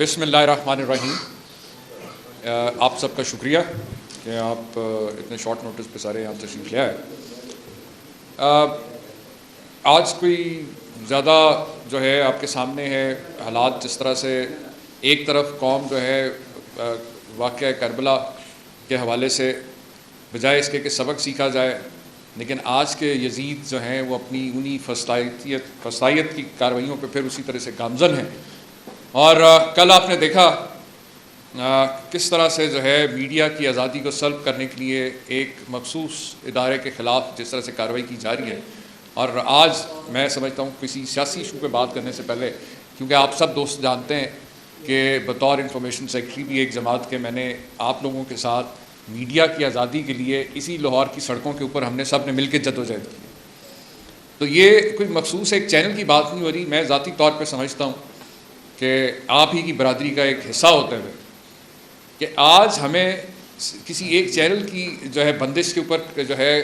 بسم اللہ الرحمن الرحیم. آپ سب کا شکریہ کہ آپ اتنے شارٹ نوٹس پہ سارے یہاں تشریف لے آئے. آج کوئی زیادہ جو ہے آپ کے سامنے ہے حالات، جس طرح سے ایک طرف قوم جو ہے واقعہ کربلا کے حوالے سے بجائے اس کے کہ سبق سیکھا جائے، لیکن آج کے یزید جو ہیں وہ اپنی انہی فسطائیت کی کارروائیوں پہ پھر اسی طرح سے گامزن ہیں. اور کل آپ نے دیکھا کس طرح سے جو ہے میڈیا کی آزادی کو سلب کرنے کے لیے ایک مخصوص ادارے کے خلاف جس طرح سے کارروائی کی جا رہی ہے. اور آج میں سمجھتا ہوں کسی سیاسی ایشو پہ بات کرنے سے پہلے، کیونکہ آپ سب دوست جانتے ہیں کہ بطور انفارمیشن سیکرٹری بھی ایک جماعت کے میں نے آپ لوگوں کے ساتھ میڈیا کی آزادی کے لیے اسی لاہور کی سڑکوں کے اوپر ہم نے سب نے مل کے جدوجہد کی. تو یہ کوئی مخصوص ایک چینل کی بات نہیں ہو رہی. میں ذاتی طور پہ سمجھتا ہوں کہ آپ ہی کی برادری کا ایک حصہ ہوتے ہوئے کہ آج ہمیں کسی ایک چینل کی جو ہے بندش کے اوپر جو ہے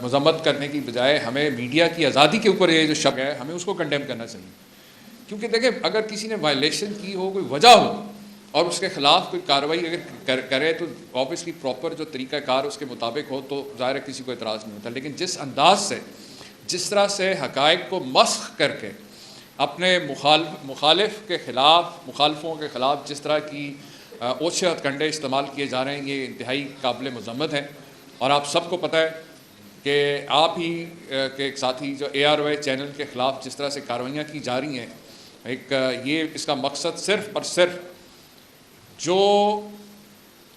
مذمت کرنے کی بجائے ہمیں میڈیا کی آزادی کے اوپر یہ جو شک ہے ہمیں اس کو کنڈیم کرنا چاہیے. کیونکہ دیکھیں، اگر کسی نے وائلیشن کی ہو، کوئی وجہ ہو اور اس کے خلاف کوئی کارروائی اگر کرے تو آبویسلی پراپر جو طریقہ کار اس کے مطابق ہو تو ظاہر ہے کسی کو اعتراض نہیں ہوتا. لیکن جس انداز سے، جس طرح سے حقائق کو مسخ کر کے اپنے مخالف کے خلاف، مخالفوں کے خلاف جس طرح کی اوچھے ہتھ کنڈے استعمال کیے جا رہے ہیں، یہ انتہائی قابل مذمت ہیں. اور آپ سب کو پتہ ہے کہ آپ ہی کے ایک ساتھی جو ARY چینل کے خلاف جس طرح سے کارروائیاں کی جا رہی ہیں، یہ اس کا مقصد صرف اور صرف جو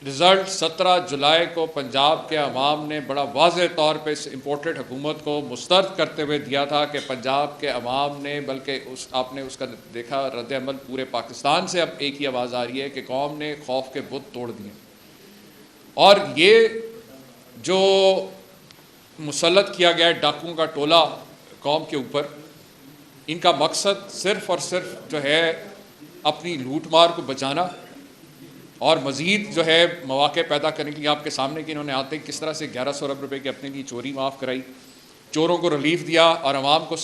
رزلٹ 17 جولائی کو پنجاب کے عوام نے بڑا واضح طور پہ اس امپورٹڈ حکومت کو مسترد کرتے ہوئے دیا تھا کہ پنجاب کے عوام نے، بلکہ آپ نے اس کا دیکھا رد عمل پورے پاکستان سے اب ایک ہی آواز آ رہی ہے کہ قوم نے خوف کے بت توڑ دیے. اور یہ جو مسلط کیا گیا ہے ڈاکوؤں کا ٹولہ قوم کے اوپر، ان کا مقصد صرف اور صرف جو ہے اپنی لوٹ مار کو بچانا اور مزید جو ہے مواقع پیدا کرنے کے لیے. آپ کے سامنے کہ انہوں نے آتے کس طرح سے 1100 ارب روپے کی اپنے لیے چوری معاف کرائی، چوروں کو ریلیف دیا اور عوام کو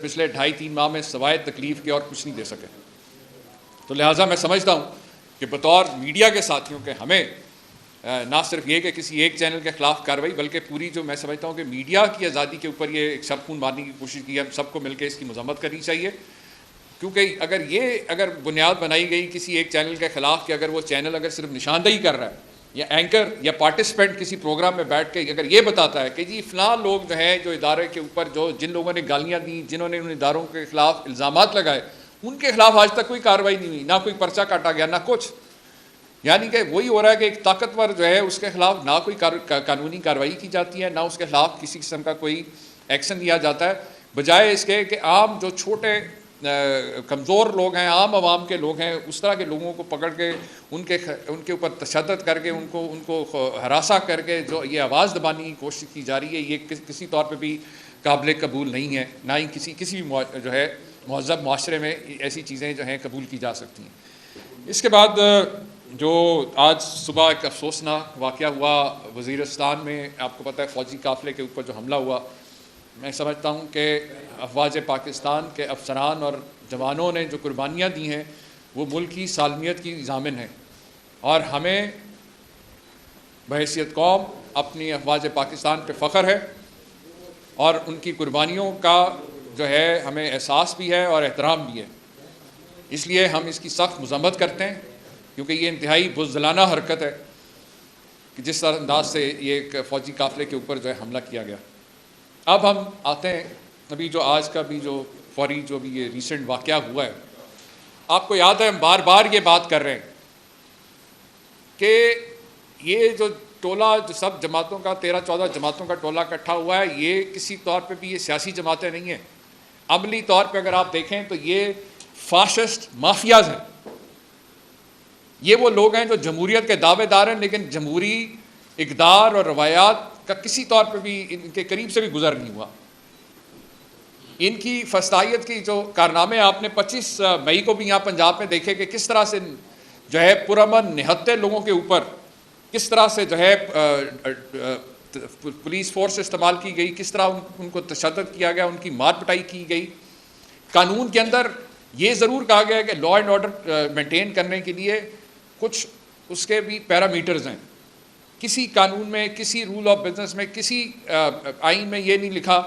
پچھلے 2.5-3 ماہ میں سوائے تکلیف کے اور کچھ نہیں دے سکے. تو لہٰذا میں سمجھتا ہوں کہ بطور میڈیا کے ساتھیوں کے ہمیں نہ صرف یہ کہ کسی ایک چینل کے خلاف کارروائی، بلکہ پوری جو میں سمجھتا ہوں کہ میڈیا کی آزادی کے اوپر یہ ایک سب خون مارنے کی کوشش کی ہے، ہم سب کو مل کے اس کی مذمت کرنی چاہیے. کیونکہ اگر بنیاد بنائی گئی کسی ایک چینل کے خلاف کہ اگر وہ چینل اگر صرف نشاندہی کر رہا ہے یا اینکر یا پارٹیسپینٹ کسی پروگرام میں بیٹھ کے اگر یہ بتاتا ہے کہ جی فلاں لوگ جو ہیں جو ادارے کے اوپر جن لوگوں نے گالیاں دیں، جنہوں نے ان اداروں کے خلاف الزامات لگائے، ان کے خلاف آج تک کوئی کارروائی نہیں ہوئی، نہ کوئی پرچہ کاٹا گیا، نہ کچھ. یعنی کہ وہی ہو رہا ہے کہ ایک طاقتور جو ہے اس کے خلاف نہ کوئی قانونی کارروائی کی جاتی ہے، نہ اس کے خلاف کسی قسم کا کوئی ایکشن لیا جاتا ہے، بجائے اس کے کہ عام جو چھوٹے کمزور لوگ ہیں، عام عوام کے لوگ ہیں، اس طرح کے لوگوں کو پکڑ کے ان کے اوپر تشدد کر کے ان کو ہراساں کر کے جو یہ آواز دبانے کی کوشش کی جا رہی ہے، یہ کسی طور پہ بھی قابل قبول نہیں ہے. نہ ہی کسی بھی جو ہے مہذب معاشرے میں ایسی چیزیں جو ہیں قبول کی جا سکتی ہیں. اس کے بعد جو آج صبح ایک افسوسناک واقعہ ہوا وزیرستان میں، آپ کو پتہ ہے فوجی قافلے کے اوپر جو حملہ ہوا، میں سمجھتا ہوں کہ افواج پاکستان کے افسران اور جوانوں نے جو قربانیاں دی ہیں وہ ملک کی سالمیت کی ضامن ہیں. اور ہمیں بحیثیت قوم اپنی افواج پاکستان پہ فخر ہے اور ان کی قربانیوں کا جو ہے ہمیں احساس بھی ہے اور احترام بھی ہے. اس لیے ہم اس کی سخت مذمت کرتے ہیں، کیونکہ یہ انتہائی بزدلانہ حرکت ہے کہ جس انداز سے یہ ایک فوجی قافلے کے اوپر جو ہے حملہ کیا گیا. اب ہم آتے ہیں ابھی جو آج کا بھی جو فوری جو بھی یہ ریسنٹ واقعہ ہوا ہے. آپ کو یاد ہے ہم بار بار یہ بات کر رہے ہیں کہ یہ جو ٹولہ جو سب جماعتوں کا 13-14 جماعتوں کا ٹولہ اکٹھا ہوا ہے، یہ کسی طور پہ بھی یہ سیاسی جماعتیں نہیں ہیں. عملی طور پہ اگر آپ دیکھیں تو یہ فاشسٹ مافیاز ہیں. یہ وہ لوگ ہیں جو جمہوریت کے دعوے دار ہیں لیکن جمہوری اقدار اور روایات کا کسی طور پہ بھی ان کے قریب سے بھی گزر نہیں ہوا. ان کی فسطائیت کی جو کارنامے آپ نے 25 مئی کو بھی یہاں پنجاب میں دیکھے کہ کس طرح سے جو ہے پرامن نہتے لوگوں کے اوپر کس طرح سے جو ہے پولیس فورس استعمال کی گئی، کس طرح ان کو تشدد کیا گیا، ان کی مار پٹائی کی گئی. قانون کے اندر یہ ضرور کہا گیا ہے کہ لا اینڈ آرڈر مینٹین کرنے کے لیے کچھ اس کے بھی پیرامیٹرز ہیں. کسی قانون میں، کسی رول آف بزنس میں، کسی آئین میں یہ نہیں لکھا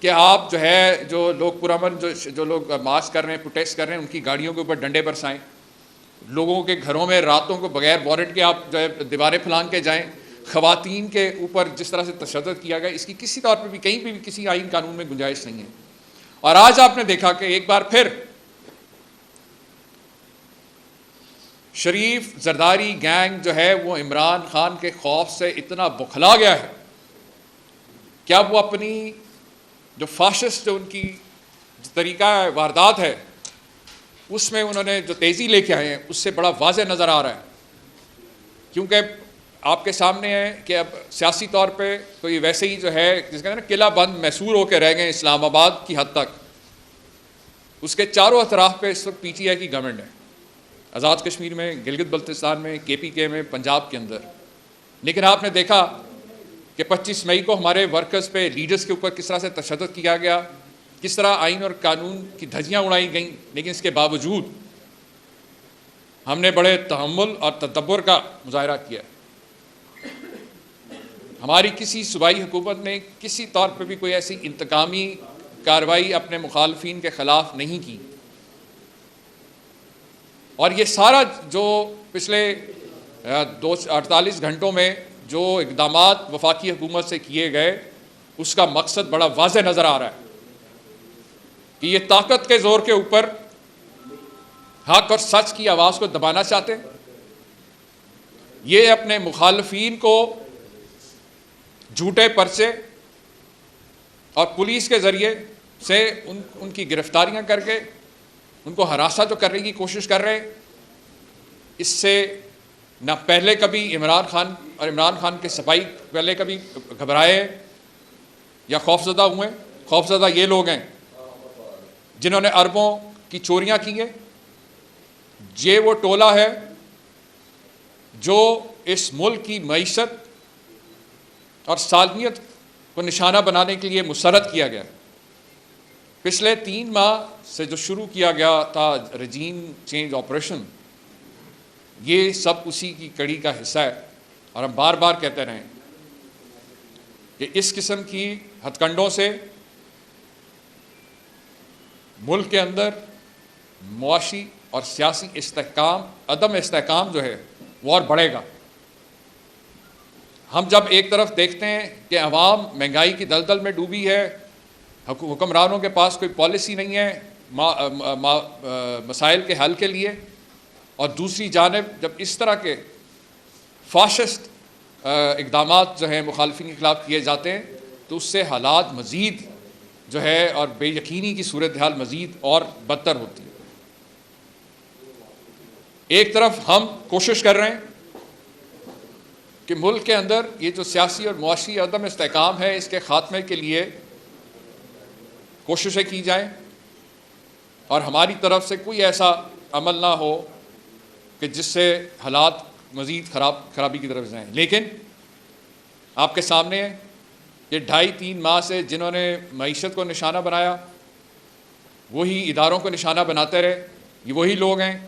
کہ آپ جو ہے جو لوگ پرامن جو لوگ مارچ کر رہے ہیں، پروٹیسٹ کر رہے ہیں، ان کی گاڑیوں کے اوپر ڈنڈے برسائیں، لوگوں کے گھروں میں راتوں کو بغیر وارنٹ کے آپ جو ہے دیواریں پھلانگ کے جائیں، خواتین کے اوپر جس طرح سے تشدد کیا گیا، اس کی کسی طور پہ بھی کہیں پہ بھی کسی آئین قانون میں گنجائش نہیں ہے. اور آج آپ نے دیکھا کہ ایک بار پھر شریف زرداری گینگ جو ہے وہ عمران خان کے خوف سے اتنا بوکھلا گیا ہے کہ اب وہ اپنی جو فاشسٹ جو ان کی طریقہ واردات ہے اس میں انہوں نے جو تیزی لے کے آئے ہیں اس سے بڑا واضح نظر آ رہا ہے. کیونکہ آپ کے سامنے ہے کہ اب سیاسی طور پہ تو یہ ویسے ہی جو ہے جس کا نا قلعہ بند محصور ہو کے رہ گئے اسلام آباد کی حد تک. اس کے چاروں اطراف پہ اس وقت پی ٹی آئی کی گورنمنٹ ہے، آزاد کشمیر میں، گلگت بلتستان میں، کے پی کے میں، پنجاب کے اندر. لیکن آپ نے دیکھا کہ 25 مئی کو ہمارے ورکرز پہ، لیڈرز کے اوپر کس طرح سے تشدد کیا گیا، کس طرح آئین اور قانون کی دھجیاں اڑائی گئیں. لیکن اس کے باوجود ہم نے بڑے تحمل اور تدبر کا مظاہرہ کیا. ہماری کسی صوبائی حکومت نے کسی طور پہ بھی کوئی ایسی انتقامی کارروائی اپنے مخالفین کے خلاف نہیں کی. اور یہ سارا جو پچھلے 48 گھنٹوں میں جو اقدامات وفاقی حکومت سے کیے گئے اس کا مقصد بڑا واضح نظر آ رہا ہے کہ یہ طاقت کے زور کے اوپر حق اور سچ کی آواز کو دبانا چاہتے ہیں. یہ اپنے مخالفین کو جھوٹے پرچے اور پولیس کے ذریعے سے ان کی گرفتاریاں کر کے ان کو ہراساں جو کرنے کی کوشش کر رہے ہیں. اس سے نہ پہلے کبھی عمران خان اور عمران خان کے سپاہی پہلے کبھی گھبرائے یا خوفزدہ ہوئے. خوفزدہ یہ لوگ ہیں جنہوں نے اربوں کی چوریاں کی ہیں. یہ وہ ٹولہ ہے جو اس ملک کی معیشت اور سالمیت کو نشانہ بنانے کے لیے مسرت کیا گیا. پچھلے 3 ماہ سے جو شروع کیا گیا تھا رجیم چینج آپریشن، یہ سب اسی کی کڑی کا حصہ ہے. اور ہم بار بار کہتے رہیں کہ اس قسم کی ہتھ کنڈوں سے ملک کے اندر معاشی اور سیاسی استحکام، عدم استحکام جو ہے وہ اور بڑھے گا. ہم جب ایک طرف دیکھتے ہیں کہ عوام مہنگائی کی دلدل میں ڈوبی ہے، حکمرانوں کے پاس کوئی پالیسی نہیں ہے مسائل کے حل کے لیے، اور دوسری جانب جب اس طرح کے فاشسٹ اقدامات جو ہیں مخالفین کے خلاف کیے جاتے ہیں تو اس سے حالات مزید جو ہے اور بے یقینی کی صورتحال مزید اور بدتر ہوتی ہے. ایک طرف ہم کوشش کر رہے ہیں کہ ملک کے اندر یہ جو سیاسی اور معاشی عدم استحکام ہے اس کے خاتمے کے لیے کوششیں کی جائیں اور ہماری طرف سے کوئی ایسا عمل نہ ہو کہ جس سے حالات مزید خرابی کی طرف جائیں. لیکن آپ کے سامنے یہ 2.5-3 ماہ سے جنہوں نے معیشت کو نشانہ بنایا وہی اداروں کو نشانہ بناتے رہے. یہ وہی لوگ ہیں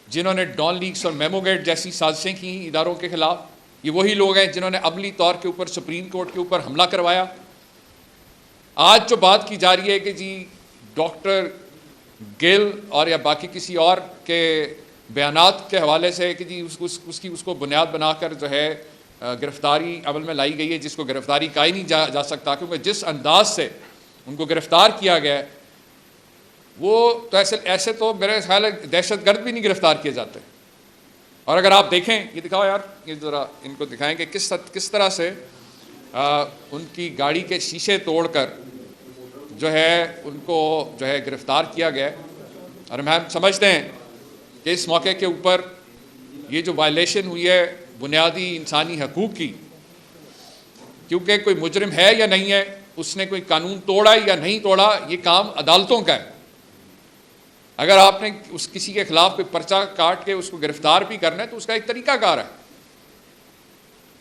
جنہوں نے ڈان لیکس اور میمو گیٹ جیسی سازشیں کی اداروں کے خلاف. یہ وہی لوگ ہیں جنہوں نے عملی طور کے اوپر سپریم کورٹ کے اوپر حملہ کروایا. آج جو بات کی جا رہی ہے کہ جی ڈاکٹر گل اور یا باقی کسی اور کے بیانات کے حوالے سے کہ جی اس کو بنیاد بنا کر جو ہے گرفتاری عمل میں لائی گئی ہے، جس کو گرفتاری کہا ہی نہیں جا سکتا، کیونکہ جس انداز سے ان کو گرفتار کیا گیا ہے وہ تو ایسے تو میرے خیال ہے دہشت گرد بھی نہیں گرفتار کیے جاتے. اور اگر آپ دیکھیں یہ دکھاؤ یار، یہ ذرا ان کو دکھائیں کہ کس طرح سے ان کی گاڑی کے شیشے توڑ کر جو ہے ان کو جو ہے گرفتار کیا گیا. اور ہم سمجھتے ہیں کہ اس موقع کے اوپر یہ جو وائلیشن ہوئی ہے بنیادی انسانی حقوق کی، کیونکہ کوئی مجرم ہے یا نہیں ہے، اس نے کوئی قانون توڑا یا نہیں توڑا، یہ کام عدالتوں کا ہے. اگر آپ نے کسی کے خلاف کوئی پرچہ کاٹ کے اس کو گرفتار بھی کرنا ہے تو اس کا ایک طریقہ کار ہے.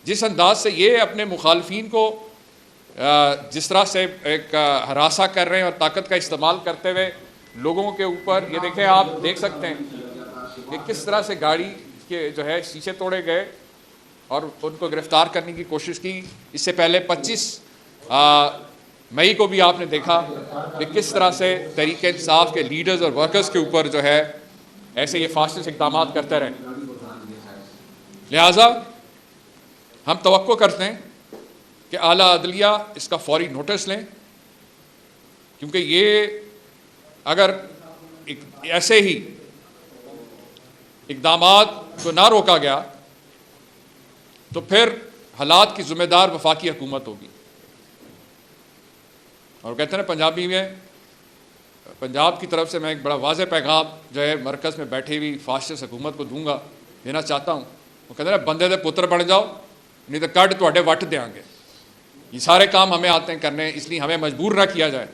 جس انداز سے یہ اپنے مخالفین کو جس طرح سے ایک ہراساں کر رہے ہیں اور طاقت کا استعمال کرتے ہوئے لوگوں کے اوپر یہ دیکھیں، آپ دیکھ سکتے ہیں کہ کس طرح سے گاڑی کے جو ہے شیشے توڑے گئے اور ان کو گرفتار کرنے کی کوشش کی. اس سے پہلے 25 مئی کو بھی آپ نے دیکھا کہ کس طرح سے تحریک انصاف کے لیڈرز اور ورکرز کے اوپر جو ہے ایسے یہ فاسسٹ اقدامات کرتے رہے. لہٰذا ہم توقع کرتے ہیں کہ اعلیٰ عدلیہ اس کا فوری نوٹس لیں، کیونکہ یہ اگر ایسے ہی اقدامات کو نہ روکا گیا تو پھر حالات کی ذمہ دار وفاقی حکومت ہوگی. اور کہتے ہیں نا پنجابی میں، پنجاب کی طرف سے میں ایک بڑا واضح پیغام جو ہے مرکز میں بیٹھی ہوئی فاسسٹ حکومت کو دینا چاہتا ہوں. وہ کہتے ہیں بندے دے پتر بن جاؤ نہیں تو کڈ تواڈے وٹ دیاں گے. یہ سارے کام ہمیں آتے ہیں کرنے، اس لیے ہمیں مجبور نہ کیا جائے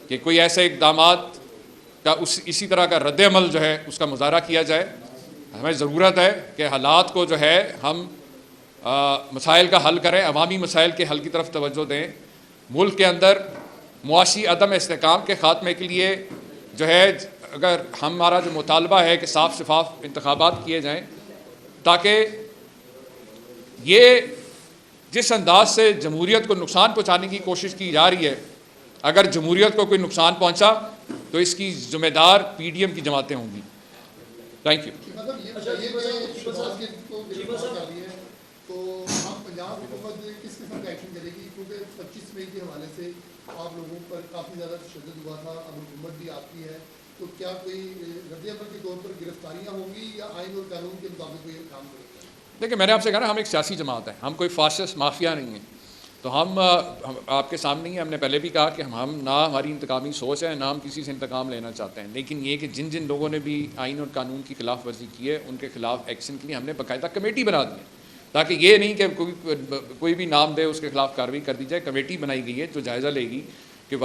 کہ کوئی ایسے اقدامات کا اسی طرح کا رد عمل جو ہے اس کا مظاہرہ کیا جائے. ہمیں ضرورت ہے کہ حالات کو جو ہے ہم مسائل کا حل کریں، عوامی مسائل کے حل کی طرف توجہ دیں. ملک کے اندر معاشی عدم استحکام کے خاتمے کے لیے جو ہے اگر ہمارا جو مطالبہ ہے کہ صاف شفاف انتخابات کیے جائیں، تاکہ یہ جس انداز سے جمہوریت کو نقصان پہنچانے کی کوشش کی جا رہی ہے، اگر جمہوریت کو کوئی نقصان پہنچا تو اس کی ذمہ دار پی ڈی ایم کی جماعتیں ہوں گی. Thank you. تو ہم پنجاب حکومت کس قسم کا ایکشن کرے گی؟ کیونکہ 25 مئی کے حوالے سے آپ لوگوں پر کافی زیادہ تشدد ہوا تھا، اب حکومت بھی آپ کی ہے، تو کیا کوئی رد عمل کے طور پر گرفتاریاں ہوں گی یا آئین اور قانون کے مطابق کوئی کام کرے گا؟ دیکھیں، میں نے آپ سے کہا نا ہم ایک سیاسی جماعت ہیں، ہم کوئی فاسسٹ مافیا نہیں ہیں. تو ہم آپ کے سامنے ہی ہم نے پہلے بھی کہا کہ ہم نہ ہماری انتقامی سوچ ہے، نہ ہم کسی سے انتقام لینا چاہتے ہیں، لیکن یہ کہ جن جن لوگوں نے بھی آئین اور قانون کی خلاف ورزی کی ہے ان کے خلاف ایکشن کے لیے ہم نے باقاعدہ کمیٹی بنا دی ہے، تاکہ یہ نہیں کہ کوئی بھی نام دے اس کے خلاف کارروائی کر دی جائے. کمیٹی بنائی گئی ہے جو جائزہ لے گی کہ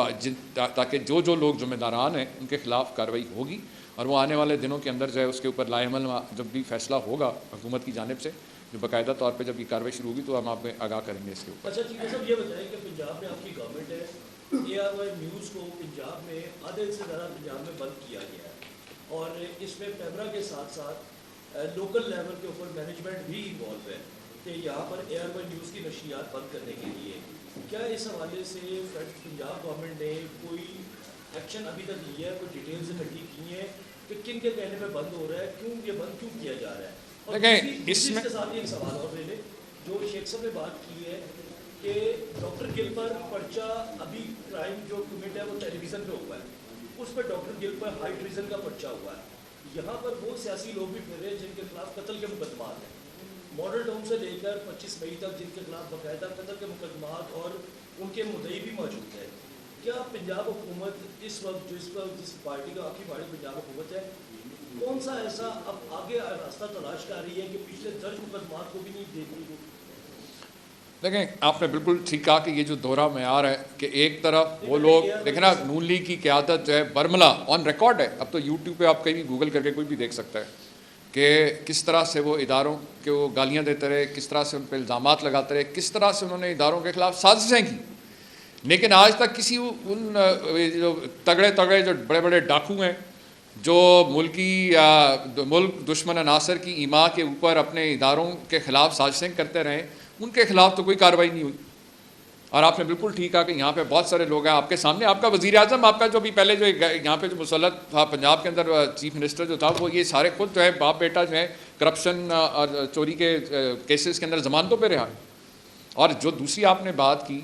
تاکہ جو لوگ ذمہ داران ہیں ان کے خلاف کارروائی ہوگی، اور وہ آنے والے دنوں کے اندر جو ہے اس کے اوپر لائے عمل جب بھی فیصلہ ہوگا حکومت کی جانب سے، جو باقاعدہ طور پہ جب یہ کارروائی شروع ہوگی تو ہم آپ کو آگاہ کریں گے اس کے اوپر. اچھا ٹھیک ہے صاحب، یہ بتائیں کہ پنجاب میں آپ کی گورنمنٹ ہے، اے آر وائی نیوز کو پنجاب میں آدھے سے زیادہ پنجاب میں بند کیا گیا ہے، اور اس میں پیمرا کے ساتھ ساتھ لوکل لیول کے اوپر مینجمنٹ بھی انوالو ہے کہ یہاں پر اے آر وائی نیوز کی نشریات بند کرنے کے لیے. کیا اس حوالے سے پنجاب گورنمنٹ نے کوئی ایکشن ابھی تک لیا ہے، کوئی ڈیٹیلز اکٹھی کی ہیں کہ کن کے کہنے پہ بند ہو رہا ہے، کیوں یہ بند کیوں کیا جا رہا ہے؟ اور اس کے ساتھ ایک سوال اور لے لیں جو شیخ صاحب نے بات کی ہے کہ ڈاکٹر گل پر پرچہ ابھی کرائم جو کمٹ ہے وہ ٹیلی ویژن پہ ہوا ہے، اس پہ ڈاکٹر گل پر ہائی ٹریزن کا پرچہ ہوا ہے. یہاں پر وہ سیاسی لوگ بھی پھر رہے ہیں جن کے خلاف قتل کے مقدمات ہیں، ماڈل ٹاؤن سے لے کر 25 مئی تک جن کے خلاف باقاعدہ قتل کے مقدمات اور ان کے مدعی بھی موجود ہیں. کیا پنجاب حکومت اس وقت جس پارٹی کا آپ کی پارٹی پنجاب حکومت ہے، کون سا ایسا اب آگے راستہ تلاش کر رہی ہے کہ پچھلے درج مقدمات کو بھی نہیں دیکھ رہی؟ دیکھیں، آپ نے بالکل ٹھیک کہا کہ یہ جو دورہ معیار ہے کہ ایک طرف وہ لوگ دیکھیں نا، نون لیگ کی قیادت جو ہے برملا آن ریکارڈ ہے، اب تو یوٹیوب پہ آپ کہیں بھی گوگل کر کے کوئی بھی دیکھ سکتا ہے کہ کس طرح سے وہ اداروں کے وہ گالیاں دیتے رہے، کس طرح سے ان پہ الزامات لگاتے رہے، کس طرح سے انہوں نے اداروں کے خلاف سازشیں کی. لیکن آج تک کسی ان جو تگڑے جو بڑے بڑے ڈاکو ہیں جو ملک دشمن عناصر کی ایما کے اوپر اپنے اداروں کے خلاف سازشیں کرتے رہے، ان کے خلاف تو کوئی کارروائی نہیں ہوئی. اور آپ نے بالکل ٹھیک کہا کہ یہاں پہ بہت سارے لوگ ہیں آپ کے سامنے. آپ کا وزیر اعظم، آپ کا جو بھی پہلے جو یہاں پہ جو مسلط تھا پنجاب کے اندر چیف منسٹر جو تھا، وہ یہ سارے خود جو ہے باپ بیٹا جو ہے کرپشن اور چوری کے کیسز کے اندر ضمانتوں پہ رہا. اور جو دوسری آپ نے بات کی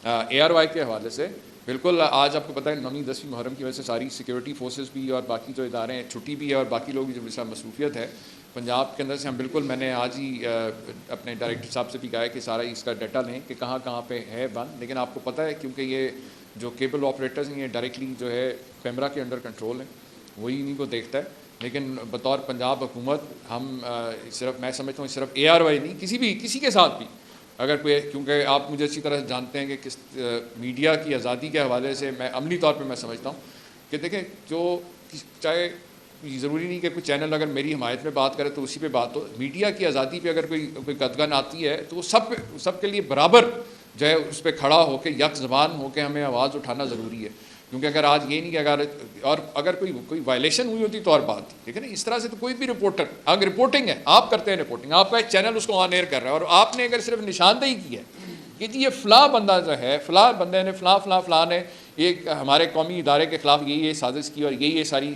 اے آر وائی کے حوالے سے، بالکل آج آپ کو پتہ ہے 9ویں 10ویں محرم کی وجہ سے ساری سیکیورٹی فورسز بھی اور باقی جو ادارے ہیں چھٹی بھی ہے، اور باقی لوگ جو مثلا مصروفیت ہے پنجاب کے اندر سے ہم بالکل، میں نے آج ہی اپنے ڈائریکٹر صاحب سے بھی کہا ہے کہ سارا اس کا ڈیٹا لیں کہ کہاں کہاں پہ ہے بند. لیکن آپ کو پتہ ہے کیونکہ یہ جو کیبل آپریٹرز ہیں یہ ڈائریکٹلی جو ہے پیمرا کے انڈر کنٹرول ہیں، وہی انہیں کو دیکھتا ہے. لیکن بطور پنجاب حکومت ہم صرف، میں سمجھتا ہوں صرف اے آر وائی نہیں، کسی کے ساتھ بھی اگر کوئی، کیونکہ آپ مجھے اچھی طرح جانتے ہیں کہ کس میڈیا کی آزادی کے حوالے سے میں عملی طور پہ میں سمجھتا ہوں کہ دیکھیں، جو چاہے ضروری نہیں کہ کوئی چینل اگر میری حمایت میں بات کرے تو اسی پہ بات ہو، میڈیا کی آزادی پہ اگر کوئی قدغن آتی ہے تو وہ سب کے لیے برابر جو ہے اس پہ کھڑا ہو کے یک زبان ہو کے ہمیں آواز اٹھانا ضروری ہے. کیونکہ اگر آج یہ نہیں کہ اگر کوئی وائلیشن ہوئی ہوتی تو اور بات تھی، لیکن اس طرح سے تو کوئی بھی رپورٹر، اگر رپورٹنگ ہے آپ کرتے ہیں رپورٹنگ، آپ کا ایک چینل اس کو آن ایئر کر رہا ہے اور آپ نے اگر صرف نشاندہی کی ہے کہ جی یہ فلاں بندہ جو ہے، فلاں بندے نے فلاں نے ایک ہمارے قومی ادارے کے خلاف یہ سازش کی اور یہ ساری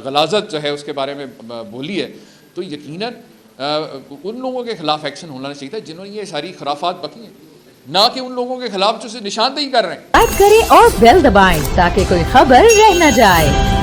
غلاظت جو ہے اس کے بارے میں بولی ہے، تو یقیناً ان لوگوں کے خلاف ایکشن ہونا چاہیے تھا جنہوں نے یہ ساری خرافات بکی ہیں، نہ کہ ان لوگوں کے خلاف جو سے نشاندہی کر رہے ہیں۔ لائک کریں اور بیل دبائیں تاکہ کوئی خبر رہ نہ جائے۔